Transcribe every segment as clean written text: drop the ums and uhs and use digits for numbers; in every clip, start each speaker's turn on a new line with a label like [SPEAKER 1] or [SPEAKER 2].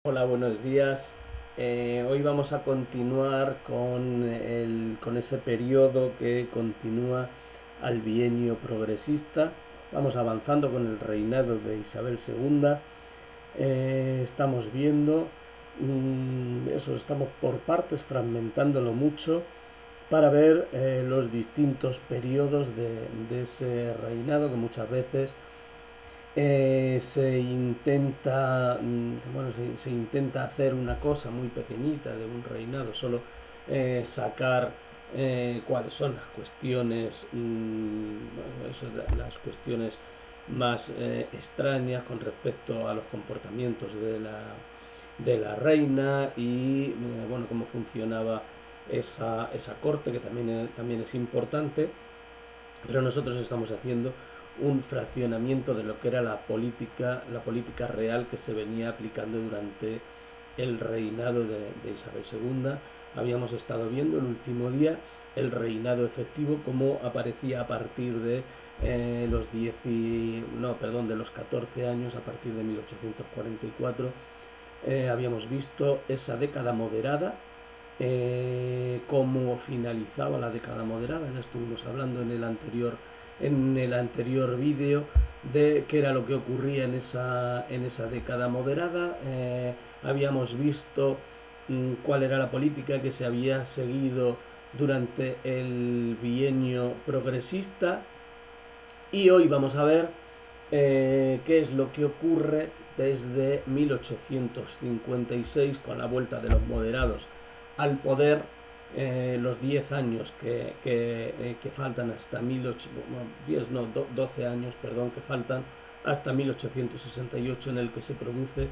[SPEAKER 1] Hola, buenos días. Hoy vamos a continuar con ese periodo que continúa al bienio progresista. Vamos avanzando con el reinado de Isabel II. Estamos viendo eso, estamos por partes, fragmentándolo mucho para ver los distintos periodos de ese reinado que muchas veces se intenta, se intenta hacer una cosa muy pequeñita de un reinado, solo sacar cuáles son las cuestiones, bueno, eso, las cuestiones más extrañas con respecto a los comportamientos de la reina y bueno, cómo funcionaba esa corte, que también es importante, pero nosotros estamos haciendo un fraccionamiento de lo que era la política real que se venía aplicando durante el reinado de Isabel II. Habíamos estado viendo el último día el reinado efectivo, como aparecía a partir de de los 14 años, a partir de 1844. Habíamos visto esa década moderada, cómo finalizaba la década moderada. Ya estuvimos hablando en el anterior vídeo de qué era lo que ocurría en esa década moderada. Habíamos visto cuál era la política que se había seguido durante el bienio progresista, y hoy vamos a ver qué es lo que ocurre desde 1856 con la vuelta de los moderados al poder, los 10 años que faltan hasta 1800, bueno, 10 no, 12 años, perdón, que faltan hasta 1868, en el que se produce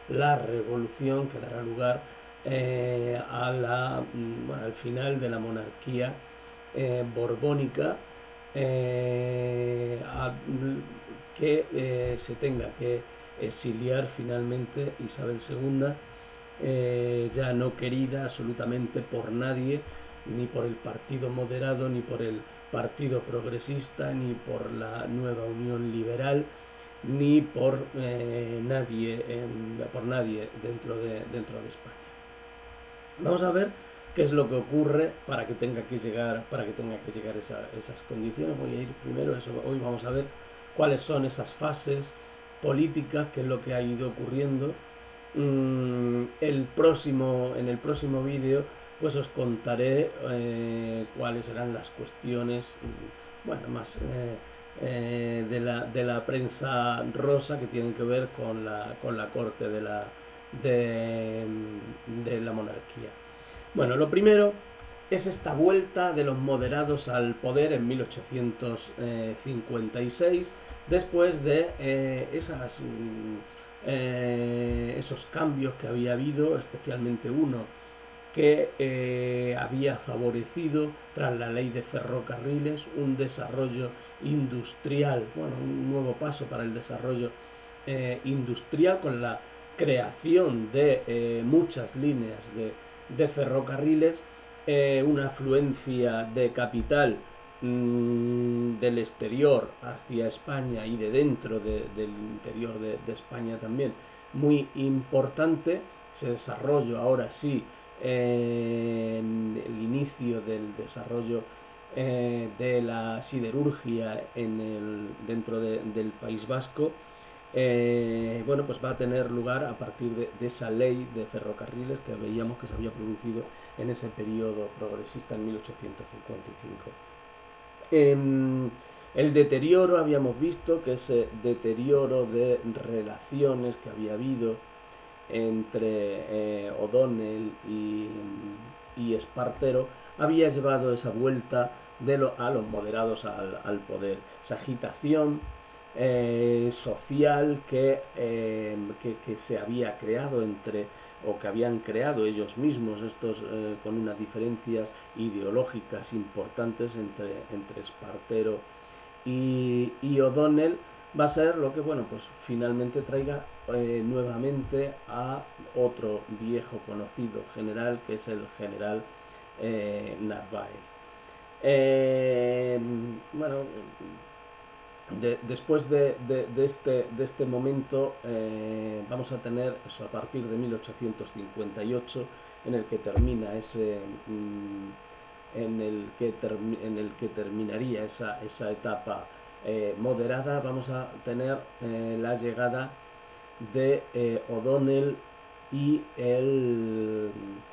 [SPEAKER 1] la revolución que dará lugar bueno, al final de la monarquía borbónica, a que se tenga que exiliar finalmente Isabel II, ya no querida absolutamente por nadie, ni por el Partido Moderado, ni por el Partido Progresista, ni por la Nueva Unión Liberal, ni por nadie dentro de España. Vamos a ver qué es lo que ocurre para que tenga que llegar esas condiciones. Voy a ir primero eso. Hoy vamos a ver cuáles son esas fases políticas, qué es lo que ha ido ocurriendo. En el próximo vídeo pues os contaré cuáles serán las cuestiones, bueno, más de la prensa rosa, que tienen que ver con la corte de, de la monarquía. Bueno, lo primero es esta vuelta de los moderados al poder en 1856, después de esos cambios que había habido, especialmente uno que había favorecido, tras la ley de ferrocarriles, un desarrollo industrial, bueno, un nuevo paso para el desarrollo industrial, con la creación de muchas líneas de ferrocarriles, una afluencia de capital del exterior hacia España y de dentro del interior de España también muy importante. Ese desarrollo ahora sí, el inicio del desarrollo de la siderurgia dentro del País Vasco, bueno, pues va a tener lugar a partir de esa ley de ferrocarriles que veíamos que se había producido en ese periodo progresista en 1855. El deterioro, habíamos visto que ese deterioro de relaciones que había habido entre O'Donnell y Espartero había llevado esa vuelta a los moderados al poder. Esa agitación social que se había creado o que habían creado ellos mismos, estos con unas diferencias ideológicas importantes entre Espartero y O'Donnell, va a ser lo que, bueno, pues finalmente traiga nuevamente a otro viejo conocido general, que es el general Narváez. Bueno, después de este momento vamos a tener eso a partir de 1858 en el que termina ese en el que terminaría esa etapa moderada. Vamos a tener la llegada de O'Donnell y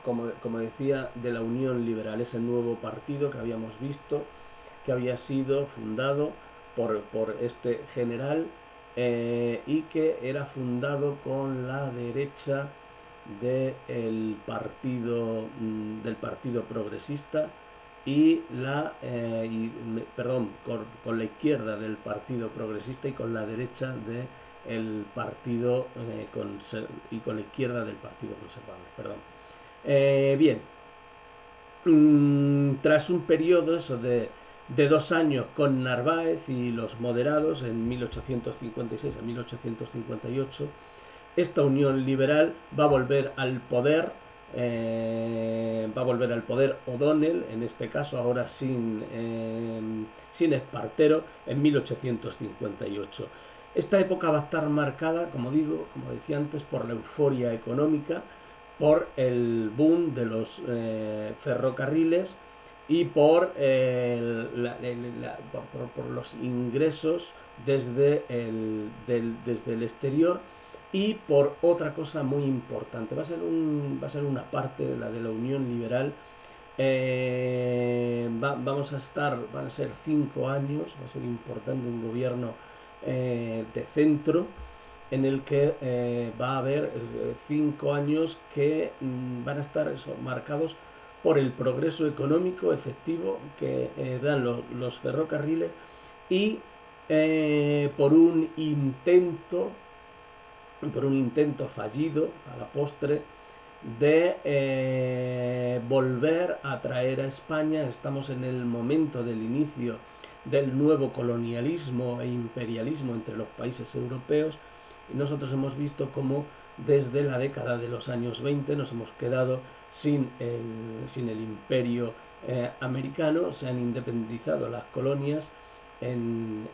[SPEAKER 1] como decía, de la Unión Liberal, ese nuevo partido que habíamos visto, que había sido fundado por este general y que era fundado con la derecha del partido progresista y perdón, con la izquierda del partido progresista y con la derecha del partido y con la izquierda del partido conservador, perdón. Bien, tras un periodo eso de 2 años con Narváez y los moderados en 1856 a 1858, esta unión liberal va a volver al poder, O'Donnell, en este caso ahora sin Espartero, en 1858. Esta época va a estar marcada, como decía antes, por la euforia económica, por el boom de los ferrocarriles y por los ingresos desde el exterior, y por otra cosa muy importante. Va a ser una parte de la Unión Liberal. Van a ser 5 años, va a ser importante, un gobierno de centro, en el que va a haber 5 años que van a estar marcados por el progreso económico efectivo que dan los ferrocarriles y por un intento fallido a la postre de volver a traer a España. Estamos en el momento del inicio del nuevo colonialismo e imperialismo entre los países europeos, y nosotros hemos visto cómo desde la década de los años 20 nos hemos quedado sin el imperio americano. Se han independizado las colonias en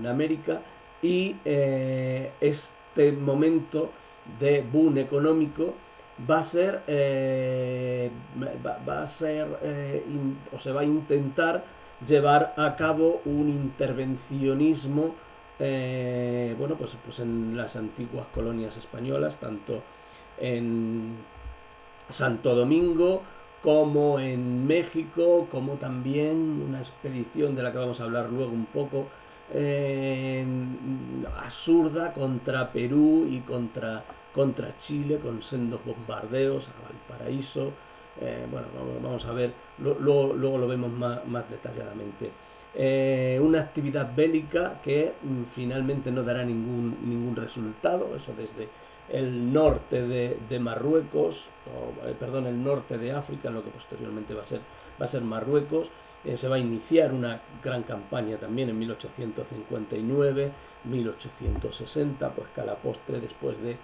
[SPEAKER 1] América, y este momento de boom económico va a ser, o se va a intentar llevar a cabo un intervencionismo, bueno, pues en las antiguas colonias españolas, tanto en Santo Domingo como en México, como también una expedición de la que vamos a hablar luego un poco, absurda contra Perú y contra Chile, con sendos bombardeos a Valparaíso. Bueno, vamos a ver, luego lo vemos más detalladamente. Una actividad bélica que finalmente no dará ningún resultado, eso desde el norte de Marruecos, perdón, el norte de África, lo que posteriormente va a ser Marruecos. Se va a iniciar una gran campaña también en 1859, 1860, pues que a la postre, después de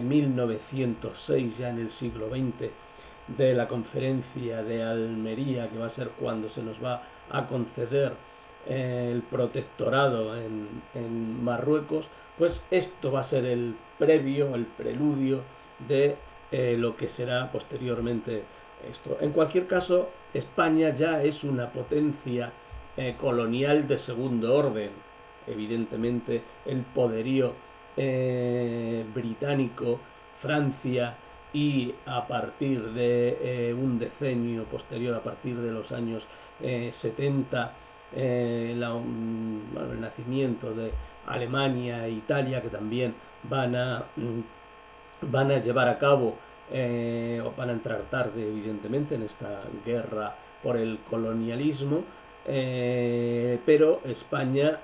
[SPEAKER 1] 1906, ya en el siglo XX, de la conferencia de Almería, que va a ser cuando se nos va a conceder el protectorado en Marruecos, pues esto va a ser el preludio de lo que será posteriormente esto. En cualquier caso, España ya es una potencia colonial de segundo orden. Evidentemente, el poderío británico, Francia, y a partir de un decenio posterior, a partir de los años 70, el nacimiento de Alemania e Italia, que también van a llevar a cabo, o van a entrar tarde, evidentemente, en esta guerra por el colonialismo, pero España,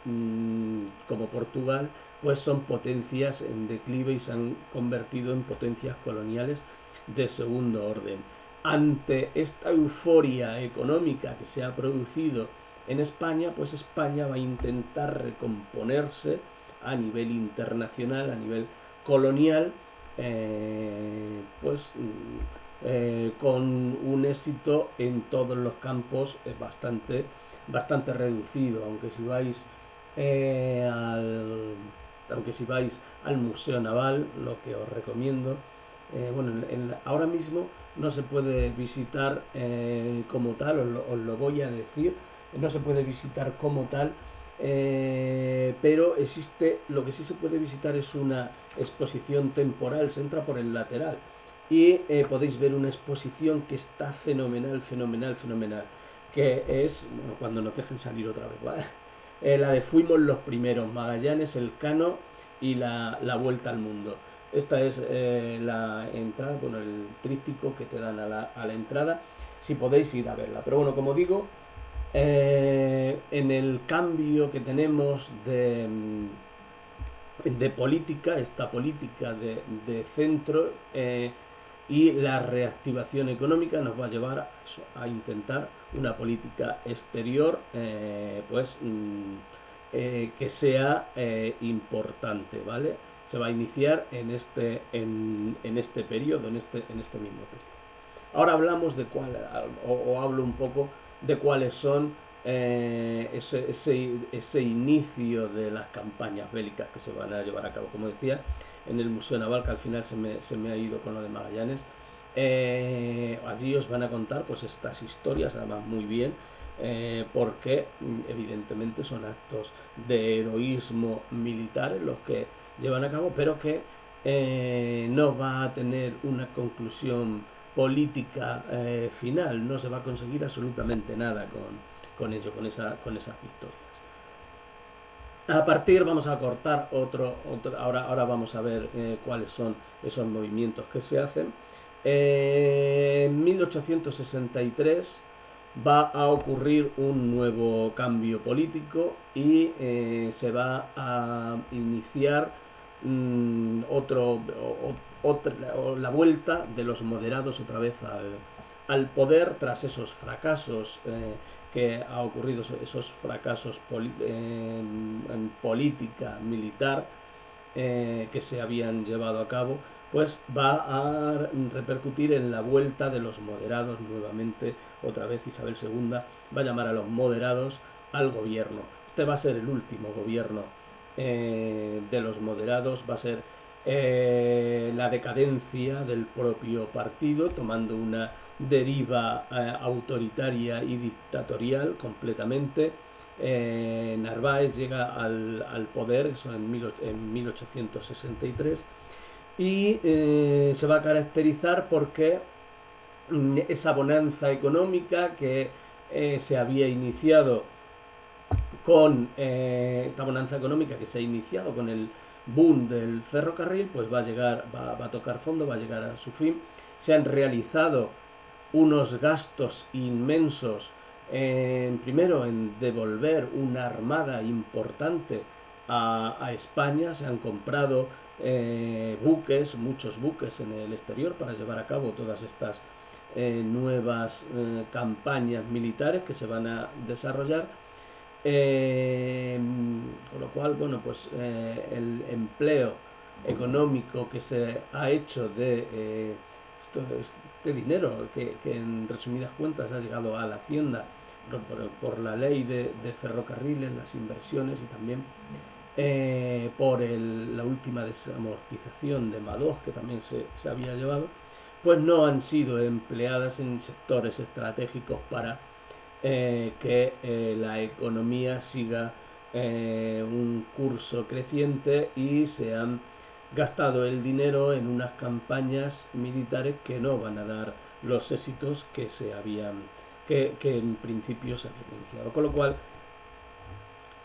[SPEAKER 1] como Portugal, pues son potencias en declive y se han convertido en potencias coloniales de segundo orden. Ante esta euforia económica que se ha producido en España, pues España va a intentar recomponerse a nivel internacional, a nivel colonial, con un éxito en todos los campos bastante reducido. Aunque si vais aunque si vais al Museo Naval, lo que os recomiendo, bueno, ahora mismo no se puede visitar como tal, os lo voy a decir, no se puede visitar como tal, pero existe, lo que sí se puede visitar es una exposición temporal, se entra por el lateral y podéis ver una exposición que está fenomenal, fenomenal, fenomenal, que es, bueno, cuando nos dejen salir otra vez, ¿vale? La de Fuimos los primeros, Magallanes, Elcano y la vuelta al mundo. Esta es la entrada, bueno, el tríptico que te dan a la entrada, si podéis ir a verla. Pero bueno, como digo, en el cambio que tenemos de política, esta política de centro y la reactivación económica nos va a llevar a, eso, a intentar una política exterior que sea importante, ¿vale? Se va a iniciar en este periodo, en este mismo periodo. Ahora hablamos de cuál, o hablo un poco de cuáles son ese inicio de las campañas bélicas que se van a llevar a cabo. Como decía, en el Museo Naval, que al final se me ha ido con lo de Magallanes, allí os van a contar pues estas historias, además muy bien, porque evidentemente son actos de heroísmo militar los que llevan a cabo, pero que no va a tener una conclusión política final, no se va a conseguir absolutamente nada con ello, con esas victorias. A partir, vamos a cortar ahora vamos a ver cuáles son esos movimientos que se hacen. En 1863 va a ocurrir un nuevo cambio político y se va a iniciar la vuelta de los moderados otra vez al poder tras esos fracasos que ha ocurrido, esos fracasos en política militar que se habían llevado a cabo, pues va a repercutir en la vuelta de los moderados nuevamente. Otra vez Isabel II va a llamar a los moderados al gobierno. Este va a ser el último gobierno de los moderados, va a ser la decadencia del propio partido, tomando una deriva autoritaria y dictatorial completamente. Narváez llega al poder, eso en 1863, y se va a caracterizar porque esa bonanza económica que se había iniciado esta bonanza económica que se ha iniciado con el boom del ferrocarril, pues va a tocar fondo, va a llegar a su fin. Se han realizado unos gastos inmensos primero en devolver una armada importante a España. Se han comprado buques, muchos buques en el exterior para llevar a cabo todas estas nuevas campañas militares que se van a desarrollar. Con lo cual, bueno, pues el empleo económico que se ha hecho de este dinero que en resumidas cuentas ha llegado a la hacienda por la ley de ferrocarriles, las inversiones y también por la última desamortización de Madoz que también se había llevado, pues no han sido empleadas en sectores estratégicos para que la economía siga un curso creciente, y se han gastado el dinero en unas campañas militares que no van a dar los éxitos que en principio se habían iniciado. Con lo cual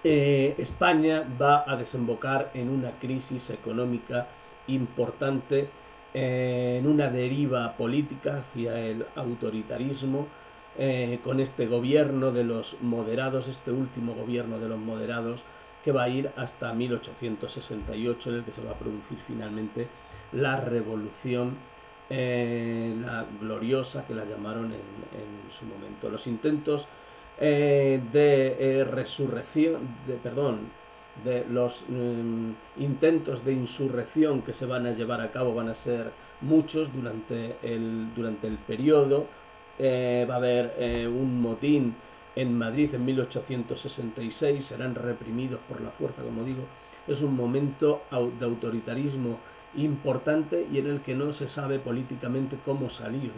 [SPEAKER 1] España va a desembocar en una crisis económica importante, en una deriva política hacia el autoritarismo, con este gobierno de los moderados, este último gobierno de los moderados, que va a ir hasta 1868, en el que se va a producir finalmente la revolución, la gloriosa, que la llamaron en su momento. Los intentos de resurrección, de los intentos de insurrección que se van a llevar a cabo van a ser muchos durante el periodo. Va a haber un motín en Madrid en 1866, serán reprimidos por la fuerza, como digo. Es un momento de autoritarismo importante y en el que no se sabe políticamente cómo salir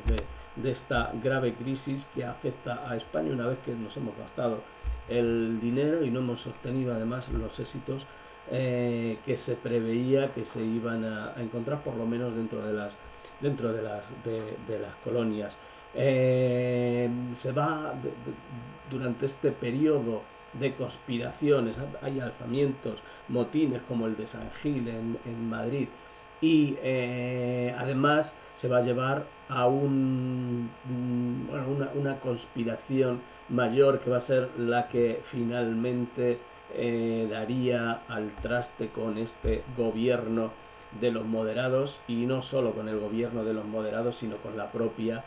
[SPEAKER 1] de esta grave crisis que afecta a España una vez que nos hemos gastado el dinero y no hemos obtenido además los éxitos que se preveía que se iban a encontrar, por lo menos dentro de las colonias. Se va durante este periodo de conspiraciones, hay alzamientos, motines como el de San Gil en Madrid, y además se va a llevar a una conspiración mayor que va a ser la que finalmente daría al traste con este gobierno de los moderados, y no solo con el gobierno de los moderados, sino con la propia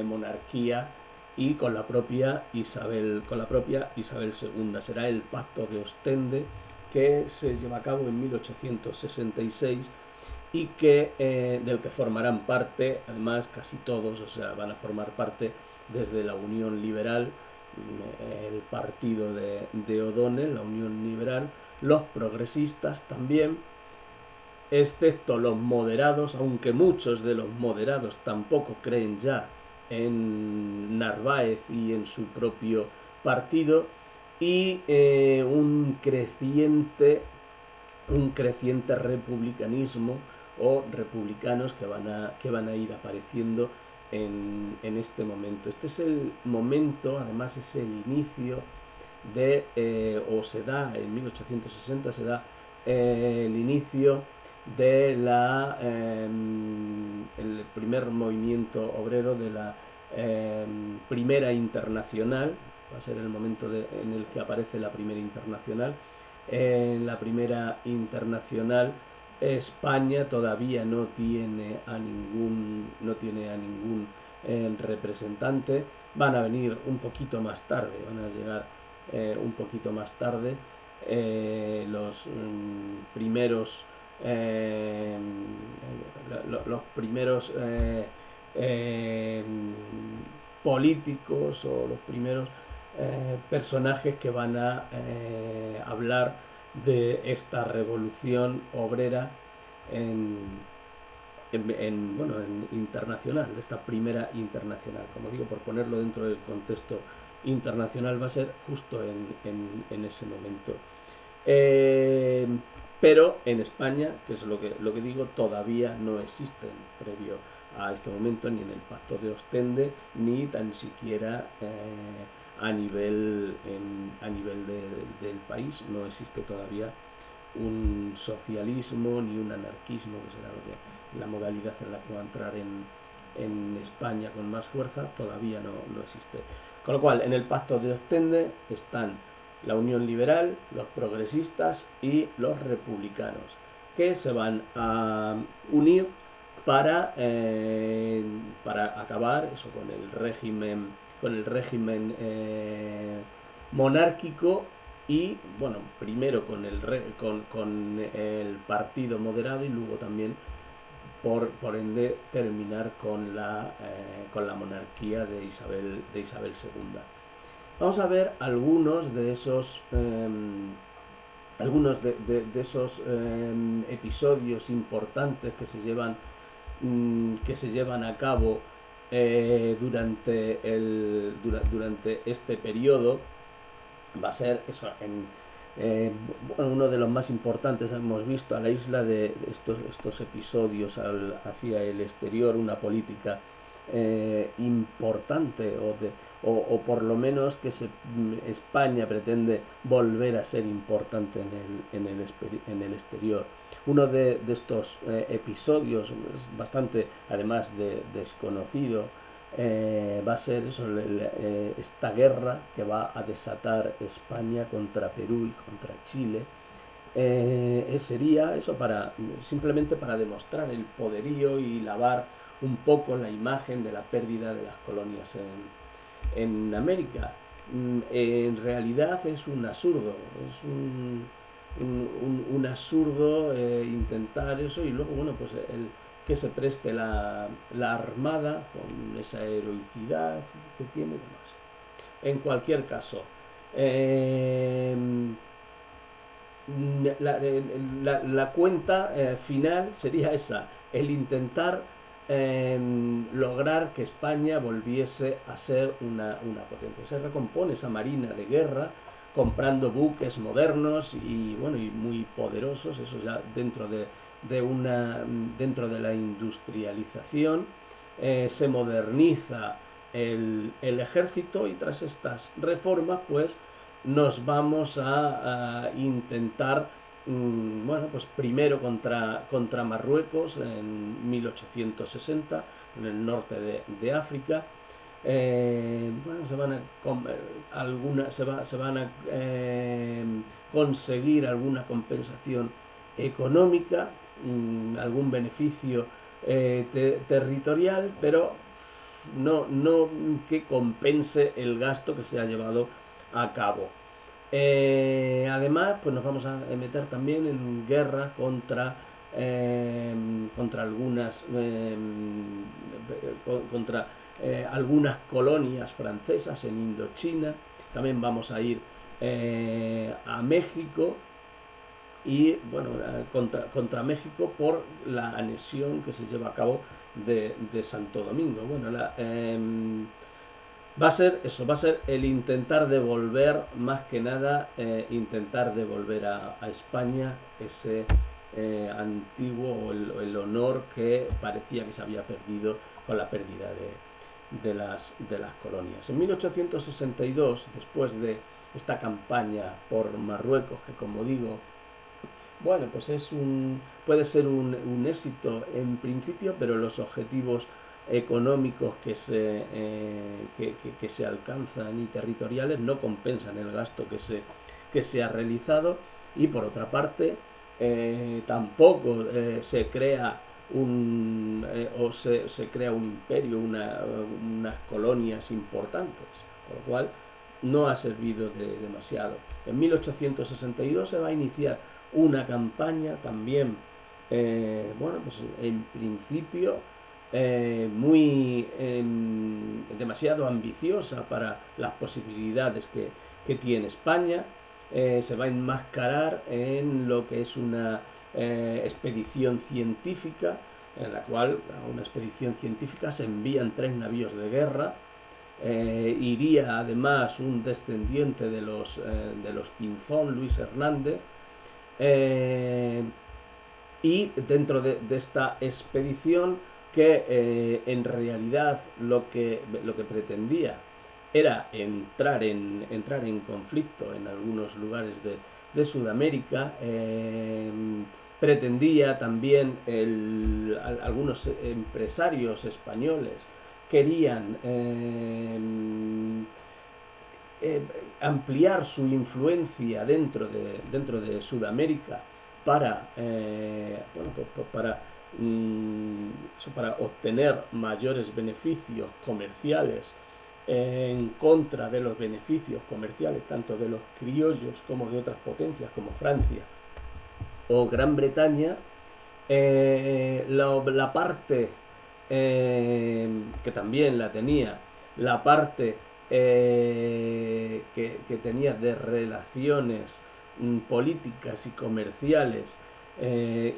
[SPEAKER 1] monarquía y con la propia Isabel II. Será el Pacto de Ostende, que se lleva a cabo en 1866 y del que formarán parte, además casi todos, o sea, van a formar parte desde la Unión Liberal, el partido de O'Donnell, la Unión Liberal, los progresistas también, excepto los moderados, aunque muchos de los moderados tampoco creen ya en Narváez y en su propio partido, y un creciente republicanismo o republicanos que van a ir apareciendo en este momento. Este es el momento, además es el inicio o se da en 1860, se da el inicio de el primer movimiento obrero de la Primera Internacional. Va a ser el momento en el que aparece la Primera Internacional. En la Primera Internacional, España todavía no tiene a ningún representante. Van a venir un poquito más tarde, van a llegar un poquito más tarde los primeros políticos, o los primeros personajes que van a hablar de esta revolución obrera internacional, de esta Primera Internacional. Como digo, por ponerlo dentro del contexto internacional, va a ser justo en ese momento. Pero en España, que es lo que digo, todavía no existen, previo a este momento, ni en el Pacto de Ostende, ni tan siquiera a nivel del país, no existe todavía un socialismo ni un anarquismo, que será la modalidad en la que va a entrar en España con más fuerza. Todavía no existe. Con lo cual, en el Pacto de Ostende están la Unión Liberal, los progresistas y los republicanos, que se van a unir para acabar eso con el régimen monárquico, y bueno, primero con el partido moderado, y luego también por ende terminar con la monarquía de Isabel II. Vamos a ver algunos de esos episodios importantes que se llevan a cabo durante este periodo. Va a ser eso, uno de los más importantes. Hemos visto a la isla de estos episodios hacia el exterior, una política importante, o por lo menos que España pretende volver a ser importante en el exterior. Uno de estos episodios es bastante, además de desconocido, va a ser esta guerra que va a desatar España contra Perú y contra Chile. Sería eso simplemente para demostrar el poderío y lavar un poco la imagen de la pérdida de las colonias en América. En realidad es un absurdo, es un absurdo intentar eso, y luego, bueno, pues que se preste la Armada con esa heroicidad que tiene, demás. En cualquier caso, eh, la, la cuenta final sería esa, el intentar lograr que España volviese a ser una potencia. Se recompone esa marina de guerra comprando buques modernos y bueno y muy poderosos, eso ya dentro de la industrialización. Se moderniza el ejército y tras estas reformas pues nos vamos a intentar, bueno, pues primero contra Marruecos en 1860, en el norte de África. Bueno, se van a conseguir alguna compensación económica, algún beneficio territorial, pero no que compense el gasto que se ha llevado a cabo. Además, pues nos vamos a meter también en guerra contra algunas contra algunas colonias francesas en Indochina. También vamos a ir a México y bueno, contra México por la anexión que se lleva a cabo de Santo Domingo. Bueno, va a ser eso, va a ser el intentar devolver, más que nada, intentar devolver a España ese antiguo o el honor que parecía que se había perdido con la pérdida de las colonias. En 1862, después de esta campaña por Marruecos, que como digo, bueno, pues puede ser un éxito en principio, pero los objetivos económicos que se alcanzan y territoriales no compensan el gasto que se ha realizado y por otra parte tampoco se crea se crea un imperio, unas colonias importantes, con lo cual no ha servido de demasiado. En 1862 se va a iniciar una campaña también, bueno, pues en principio demasiado ambiciosa para las posibilidades que tiene España. Se va a enmascarar en lo que es una expedición científica, en la cual a una expedición científica se envían 3 navíos de guerra. Iría además un descendiente de los Pinzón, Luis Hernández, y dentro de esta expedición que en realidad lo que pretendía era entrar en conflicto en algunos lugares de Sudamérica. Pretendía también algunos empresarios españoles querían ampliar su influencia dentro de Sudamérica para, bueno, para obtener mayores beneficios comerciales en contra de los beneficios comerciales tanto de los criollos como de otras potencias como Francia o Gran Bretaña. La parte que también la tenía, la parte que tenía de relaciones políticas y comerciales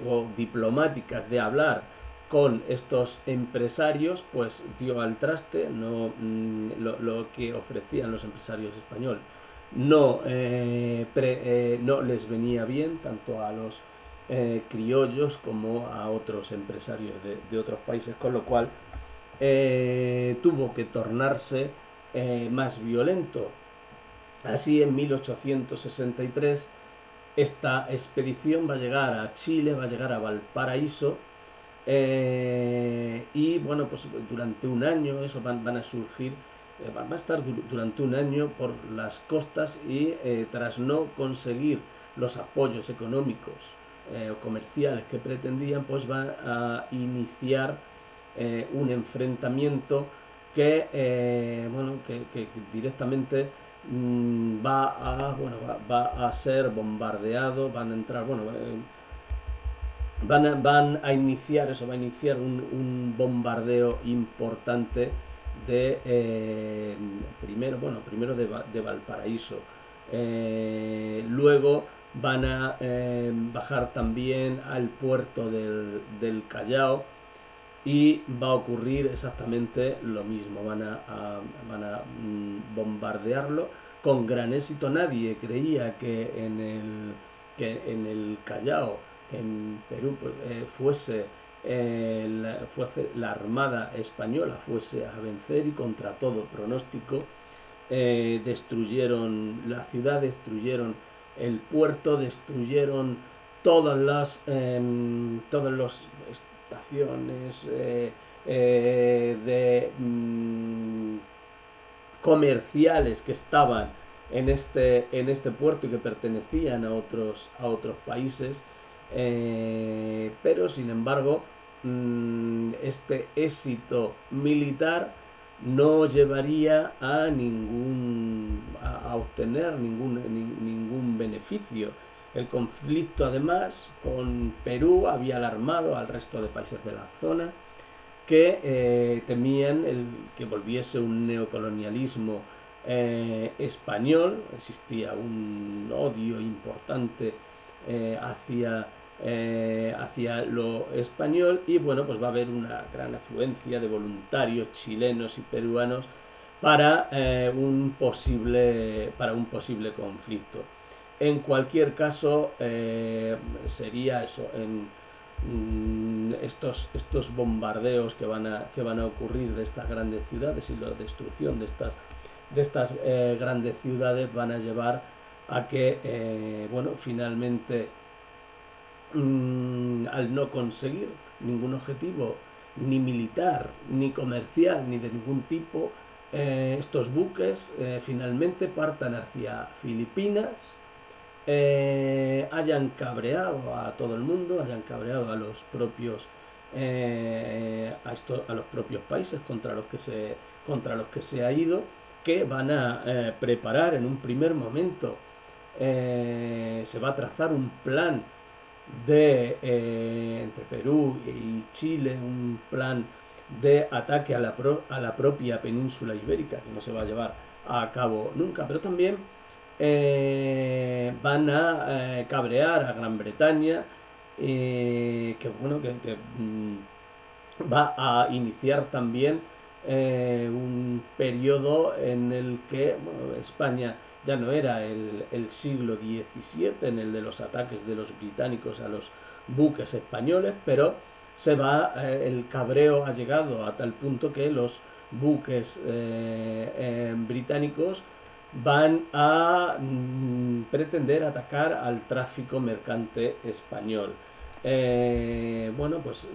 [SPEAKER 1] o diplomáticas, de hablar con estos empresarios, pues dio al traste. Lo que ofrecían los empresarios españoles no les venía bien tanto a los criollos como a otros empresarios de otros países, con lo cual tuvo que tornarse más violento. Así, en 1863 esta expedición va a llegar a Chile, va a llegar a Valparaíso, y bueno, pues durante un año eso van a surgir, va a estar durante un año por las costas y tras no conseguir los apoyos económicos o comerciales que pretendían, pues van a iniciar un enfrentamiento que, bueno, que directamente va a ser bombardeado. Van a entrar, bueno, van a iniciar un bombardeo importante primero de Valparaíso. Luego van a bajar también al puerto del Callao y va a ocurrir exactamente lo mismo. Van a bombardearlo con gran éxito. Nadie creía que en el Callao, que en Perú, fuese la Armada Española fuese a vencer, y contra todo pronóstico destruyeron la ciudad, destruyeron el puerto, destruyeron todas las estaciones comerciales que estaban en este puerto y que pertenecían a otros países. Pero sin embargo, este éxito militar no llevaría a obtener ningún beneficio. El conflicto, además, con Perú había alarmado al resto de países de la zona, que temían que volviese un neocolonialismo español. Existía un odio importante hacia lo español, y bueno, pues va a haber una gran afluencia de voluntarios chilenos y peruanos para un posible conflicto. En cualquier caso, sería eso, estos bombardeos que van a ocurrir de estas grandes ciudades, y la destrucción de estas grandes ciudades van a llevar a que, bueno, finalmente, al no conseguir ningún objetivo, ni militar, ni comercial, ni de ningún tipo, estos buques finalmente partan hacia Filipinas, hayan cabreado a todo el mundo, hayan cabreado a los propios países contra los que se ha ido, que van a preparar en un primer momento. Se va a trazar un plan entre Perú y Chile, un plan de ataque a la propia península ibérica, que no se va a llevar a cabo nunca, pero también van a cabrear a Gran Bretaña, que bueno, que va a iniciar también un periodo en el que, bueno, España ya no era el siglo XVII, en el de los ataques de los británicos a los buques españoles, pero el cabreo ha llegado a tal punto que los buques británicos van a pretender atacar al tráfico mercante español. Bueno, pues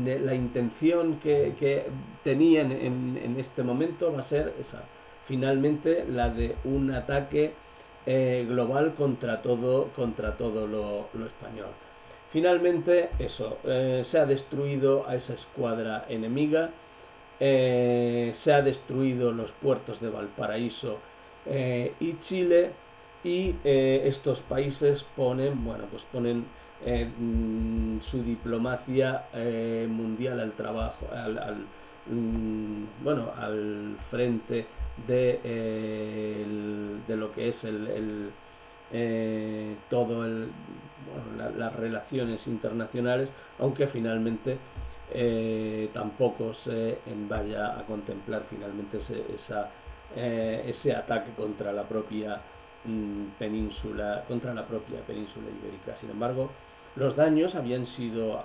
[SPEAKER 1] la intención que tenían en este momento va a ser esa, finalmente, la de un ataque global contra todo lo español. Finalmente, eso, se ha destruido a esa escuadra enemiga, se ha destruido los puertos de Valparaíso y Chile, y estos países ponen su diplomacia mundial al trabajo, al frente de lo que es las relaciones internacionales, aunque finalmente tampoco se vaya a contemplar finalmente ese ataque contra la propia península ibérica. Sin embargo, los daños habían sido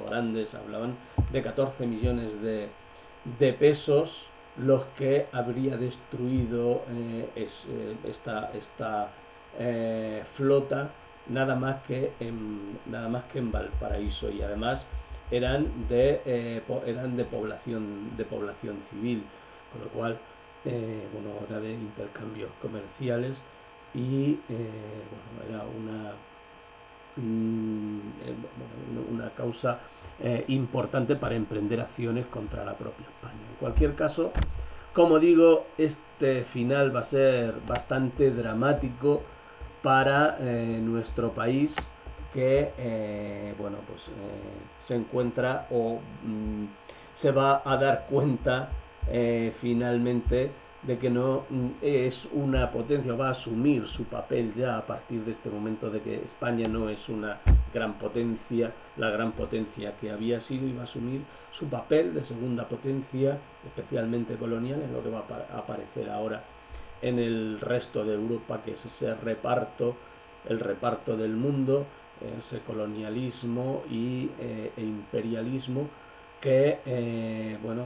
[SPEAKER 1] grandes. Hablaban de 14 millones de pesos los que habría destruido esta flota, nada más que en Valparaíso, y además eran de población civil, con lo cual, era de intercambios comerciales, y era una causa importante para emprender acciones contra la propia España. En cualquier caso, como digo, este final va a ser bastante dramático para nuestro país, que se encuentra, o se va a dar cuenta finalmente de que no es una potencia, va a asumir su papel ya a partir de este momento, de que España no es una gran potencia, la gran potencia que había sido, y va a asumir su papel de segunda potencia, especialmente colonial, en lo que va a aparecer ahora en el resto de Europa, que es ese reparto, el reparto del mundo, ese colonialismo e imperialismo que, bueno,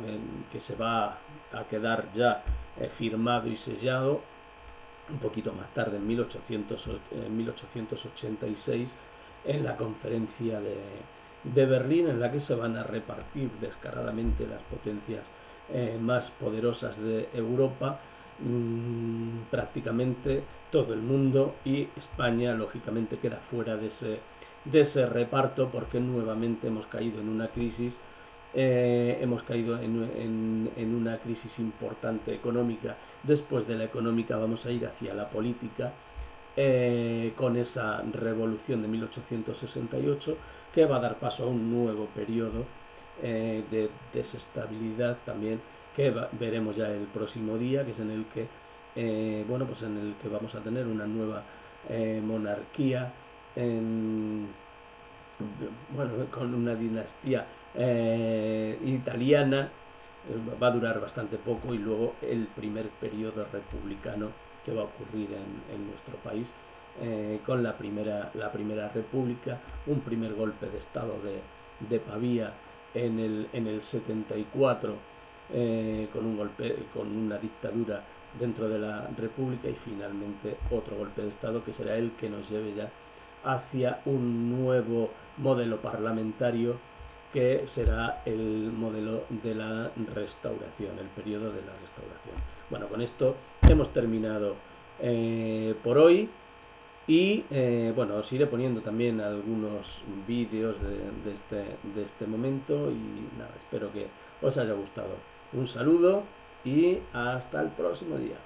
[SPEAKER 1] que se va a quedar ya firmado y sellado un poquito más tarde, en 1886, en la conferencia de Berlín, en la que se van a repartir descaradamente las potencias más poderosas de Europa, prácticamente todo el mundo, y España lógicamente queda fuera de ese reparto, porque nuevamente hemos caído en una crisis. Hemos caído en una crisis importante económica. Después de la económica vamos a ir hacia la política, con esa revolución de 1868, que va a dar paso a un nuevo periodo de desestabilidad también, que veremos ya el próximo día, que es en el que, bueno, pues en el que vamos a tener una nueva monarquía, en, bueno, con una dinastía italiana. Va a durar bastante poco, y luego el primer periodo republicano que va a ocurrir en nuestro país, con la primera república, un primer golpe de estado de Pavía en el 74, con un golpe, con una dictadura dentro de la república, y finalmente otro golpe de estado que será el que nos lleve ya hacia un nuevo modelo parlamentario, que será el modelo de la restauración, el periodo de la restauración. Bueno, con esto hemos terminado por hoy, y bueno, os iré poniendo también algunos vídeos de este momento, y nada, espero que os haya gustado. Un saludo y hasta el próximo día.